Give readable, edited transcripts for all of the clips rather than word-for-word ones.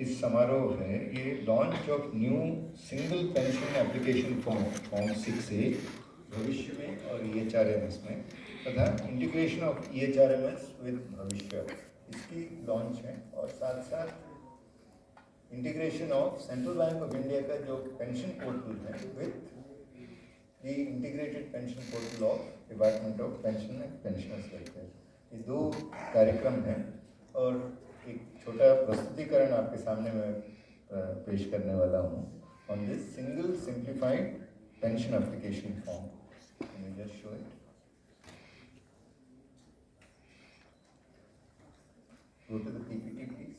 इस समारोह है ये launch of new single pension application form 6A भविष्य में और EHRMS में तथा इंटीग्रेशन ऑफ EHRMS विद भविष्य इसकी लॉन्च है। और साथ साथ integration of central bank of India का जो पेंशन पोर्टल है with the integrated pension portal of department of pension and pensioners welfare. ये दो कार्यक्रम हैं और एक छोटा प्रस्तुतिकरण आपके सामने मैं पेश करने वाला हूँ on this single simplified pension application form. Can you just show it? Go to the PPT, please.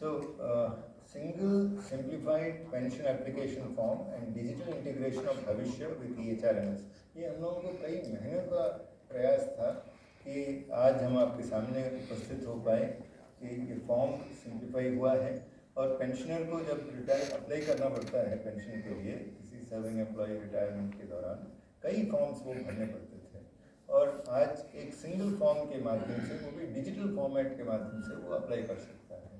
So, single simplified pension application form and digital integration of Bhavishya with EHRMS. ये हम लोगों को कई महीनों का प्रयास था कि आज हम आपके सामने उपस्थित हो पाए कि ये फॉर्म सिंप्लीफाई हुआ है और पेंशनर को जब रिटायर अप्लाई करना पड़ता है पेंशन के लिए किसी सर्विंग एम्प्लॉय रिटायरमेंट के दौरान कई फॉर्म्स वो भरने पड़ते थे और आज एक सिंगल फॉर्म के माध्यम से वो भी डिजिटल फॉर्मेट के माध्यम से वो अप्लाई कर सकता है।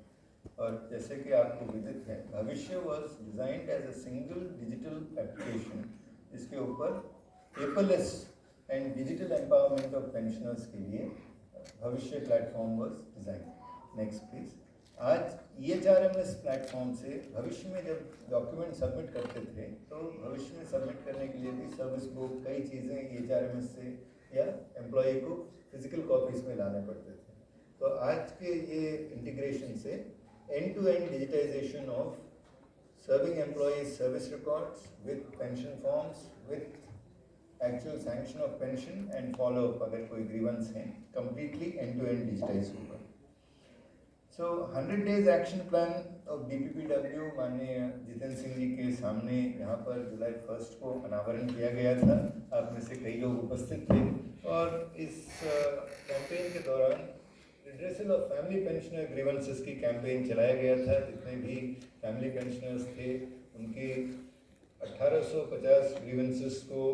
और जैसे कि आपको विदित है Bhavishya was designed as a single digital application इसके ऊपर paperless and digital empowerment of pensioners के लिए Bhavishya platform was design. Next please. आज EHRMS प्लेटफॉर्म से भविष्य में जब डॉक्यूमेंट सबमिट करते थे तो भविष्य में सबमिट करने के लिए भी सर्विस बुक कई चीज़ें EHRMS से या एम्प्लॉय को फिजिकल कॉपीज में लाने पड़ते थे। तो आज के ये इंटीग्रेशन से end-to-end digitization of serving employees service records with pension forms with actual sanction of pension and follow up अगर कोई grievance है completely end-to-end digitize होगा। So 100 days action plan of DPPW माननीय जितेंद्र सिंह जी के सामने यहाँ पर जुलाई 1 को अनावरण किया गया था। आप में से कई लोग उपस्थित थे और इस कैंपेन के दौरान redressal of family pensioner grievances की कैंपेन चलाया गया था। जितने भी फैमिली पेंशनर्स थे उनके 1850 ग्रीवेंसेस को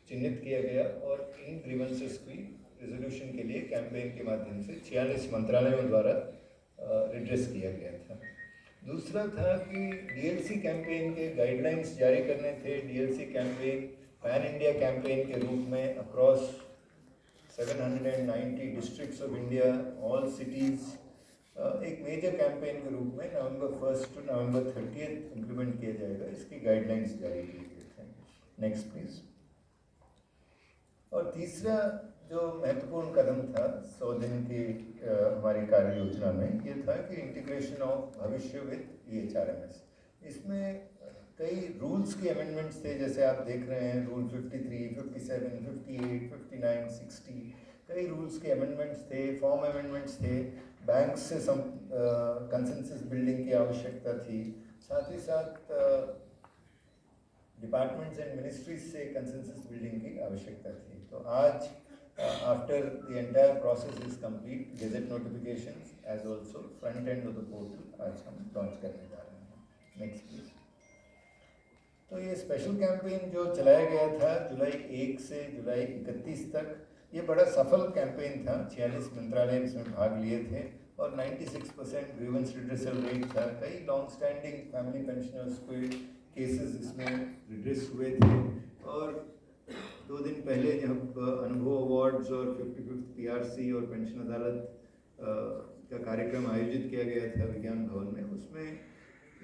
चिन्हित किया गया और इन ग्रीवेंसेस की रिजोल्यूशन के लिए कैंपेन के माध्यम से 46 मंत्रालयों द्वारा रिड्रेस किया गया था। दूसरा था कि DLC कैंपेन के गाइडलाइंस जारी करने थे। DLC campaign pan India campaign के रूप में across 790 districts of India all cities एक मेजर कैंपेन के रूप में नवंबर 1 टू नवंबर 30 इम्प्लीमेंट किया जाएगा। इसकी गाइडलाइंस जारी किए गए थे। Next please. और तीसरा जो महत्वपूर्ण कदम था 100 दिन की हमारी कार्य योजना में ये था कि इंटीग्रेशन ऑफ भविष्य विद EHRMS। इसमें कई रूल्स के अमेंडमेंट्स थे जैसे आप देख रहे हैं रूल 53, 57, 58, 59, 60 कई रूल्स के अमेंडमेंट्स थे, फॉर्म अमेंडमेंट्स थे, बैंक से कंसेंसस बिल्डिंग की आवश्यकता थी, साथ ही साथ डिपार्टमेंट्स एंड मिनिस्ट्रीज से कंसेंसस बिल्डिंग की आवश्यकता थी। तो आज after the entire process is complete gazette notifications as also front end of the portal आज हम लॉन्च करने जा रहे हैं। Next please. तो ये स्पेशल कैंपेन जो चलाया गया था जुलाई 1 से जुलाई 31 तक ये बड़ा सफल कैंपेन था। 46 मंत्रालय इसमें भाग लिए थे और 96% ग्रीवेंस रिड्रेसल रेट था। कई लॉन्ग स्टैंडिंग फैमिली पेंशनर्स के केसेस इसमें रिड्रेस हुए थे। और 2 दिन पहले जब अनुभव अवार्ड्स और 55th PRC और पेंशन अदालत का कार्यक्रम आयोजित किया गया था विज्ञान भवन में, उसमें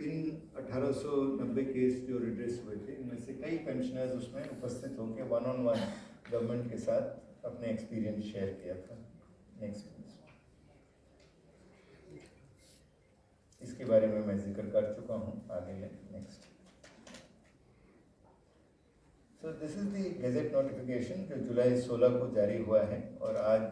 इन 1890 केस जो रिड्रेस हुए थे इनमें से कई पेंशनर्स उसमें उपस्थित होकर 1-on-1 गवर्नमेंट के साथ अपने एक्सपीरियंस शेयर किया था। Next please. इसके बारे में मैं जिक्र कर चुका हूँ, आगे में next. So this is the gazette notification जो जुलाई 16 को जारी हुआ है और आज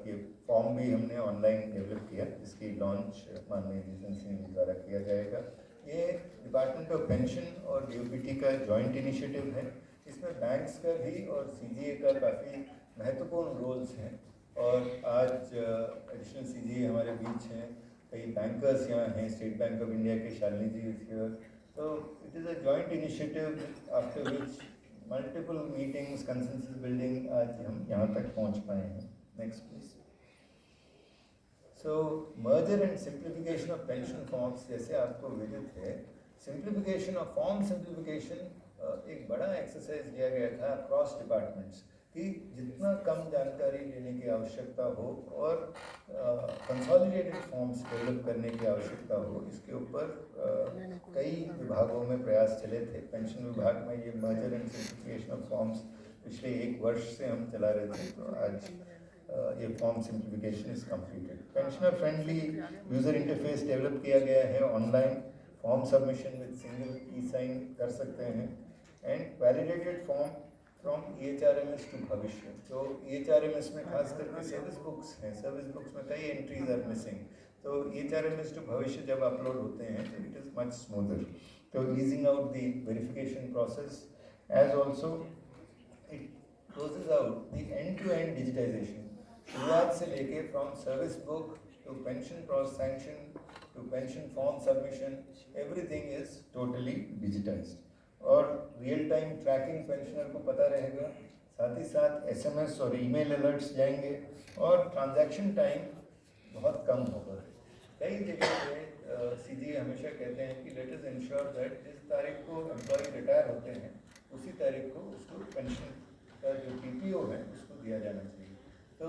ये फॉर्म भी हमने ऑनलाइन डेवलप किया जिसकी लॉन्च माननीय जितेंद्र सिंह जी द्वारा किया जाएगा। ये डिपार्टमेंट ऑफ पेंशन और DOPT का जॉइंट इनिशिएटिव है। इसमें बैंक्स का भी और CGA का काफ़ी महत्वपूर्ण रोल्स हैं और आज एडिशनल CGA हमारे बीच हैं, कई बैंकर्स यहाँ हैं, स्टेट बैंक ऑफ इंडिया के शालिनी जी इज हियर। तो it is a joint initiative after which multiple meetings consensus building आज हम यहाँ तक पहुँच पाए हैं। Next, please. So merger and simplification of pension forms, जैसे आपको विदित है, सिंप्लीफिकेशन ऑफ फॉर्म सिंप्लीफिकेशन एक बड़ा एक्सरसाइज लिया गया था अक्रॉस डिपार्टमेंट्स कि जितना कम जानकारी लेने की आवश्यकता हो और कंसोलिडेटेड फॉर्म्स डेवलप करने की आवश्यकता हो, इसके ऊपर कई विभागों में प्रयास चले थे। पेंशन विभाग में ये merger and simplification of forms पिछले 1 वर्ष से हम चला रहे थे, तो आज ये form simplification is completed. Pensioner friendly user interface develop किया गया है, online form submission with single e sign कर सकते हैं, and validated form from EHRMS to Bhavishya. तो EHRMS में खास करके सर्विस बुक्स हैं, सर्विस बुक्स में कई एंट्रीज आर मिसिंग, तो EHRMS टू भविष्य जब अपलोड होते हैं तो इट इज़ मच स्मूदर, तो easing out the verification process as also it closes out the end-to-end digitisation. शुरुआत से लेके from service book to pension process sanction to pension form submission, everything is totally digitised और real time tracking pensioner को पता रहेगा, साथ ही साथ SMS और ईमेल अलर्ट्स जाएंगे और ट्रांजैक्शन टाइम बहुत कम होगा। कई जगह पे CG हमेशा कहते हैं कि लेट अस इंश्योर दैट जिस तारीख को एम्प्लॉय रिटायर होते हैं उसी तारीख को उसको पेंशन का जो PPO है उसको दिया जाना चाहिए।